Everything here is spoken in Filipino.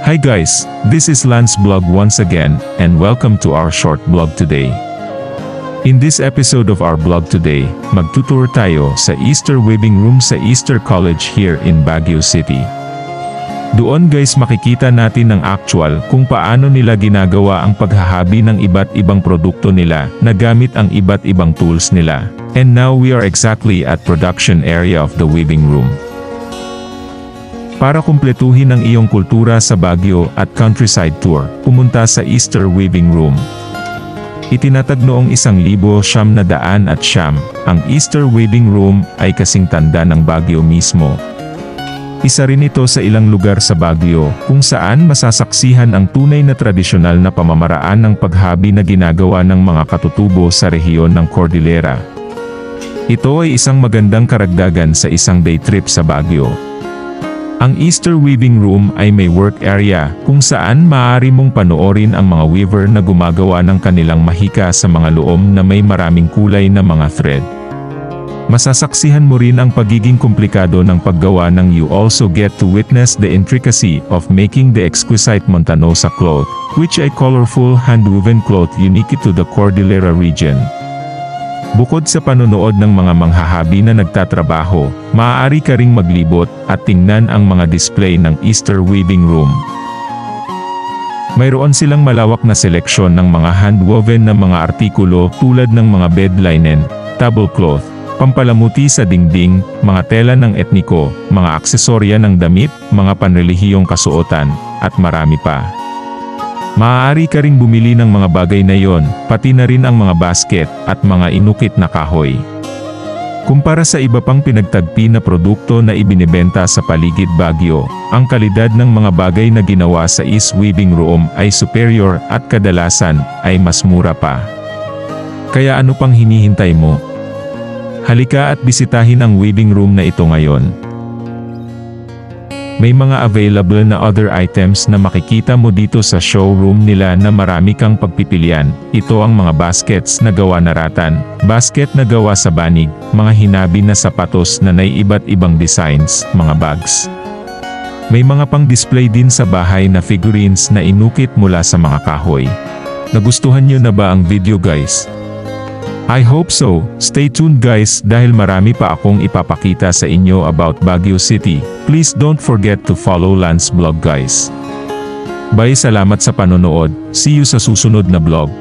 Hi guys, this is Lance Vlog once again, and welcome to our short vlog today. In this episode of our vlog today, magtutour tayo sa Easter Weaving Room sa Easter College here in Baguio City. Doon guys makikita natin ng actual kung paano nila ginagawa ang paghahabi ng iba't ibang produkto nila na gamit ang iba't ibang tools nila. And now we are exactly at production area of the weaving room. Para kumpletuhin ang iyong kultura sa Baguio at countryside tour, pumunta sa Easter Weaving Room. Itinatag noong 1900 ang Easter Weaving Room ay kasing tanda ng Baguio mismo. Isa rin ito sa ilang lugar sa Baguio kung saan masasaksihan ang tunay na tradisyonal na pamamaraan ng paghabi na ginagawa ng mga katutubo sa rehiyon ng Cordillera. Ito ay isang magandang karagdagan sa isang day trip sa Baguio. Ang Easter Weaving Room ay may work area kung saan maaari mong panoorin ang mga weaver na gumagawa ng kanilang mahika sa mga loom na may maraming kulay na mga thread. Masasaksihan mo rin ang pagiging komplikado ng paggawa ng you also get to witness the intricacy of making the exquisite Montanosa cloth, which ay colorful hand-woven cloth unique to the Cordillera region. Bukod sa panonood ng mga manghahabi na nagtatrabaho, maaari ka ring maglibot at tingnan ang mga display ng Easter Weaving Room. Mayroon silang malawak na seleksyon ng mga hand-woven na mga artikulo tulad ng mga bed linen, tablecloth, pampalamuti sa dingding, mga tela ng etniko, mga aksesorya ng damit, mga panrelihiyong kasuotan, at marami pa. Maaari ka ring bumili ng mga bagay na yon, pati na rin ang mga basket at mga inukit na kahoy. Kumpara sa iba pang pinagtagpi na produkto na ibinebenta sa paligid Baguio, ang kalidad ng mga bagay na ginawa sa East Weaving Room ay superior at kadalasan ay mas mura pa. Kaya ano pang hinihintay mo? Halika at bisitahin ang weaving room na ito ngayon. May mga available na other items na makikita mo dito sa showroom nila na marami kang pagpipilian. Ito ang mga baskets na gawa na ratan, basket na gawa sa banig, mga hinabi na sapatos na may iba't ibang designs, mga bags. May mga pang-display din sa bahay na figurines na inukit mula sa mga kahoy. Nagustuhan nyo na ba ang video guys? I hope so. Stay tuned guys dahil marami pa akong ipapakita sa inyo about Baguio City. Please don't forget to follow Lance Vlog guys. Bye, salamat sa panonood. See you sa susunod na vlog.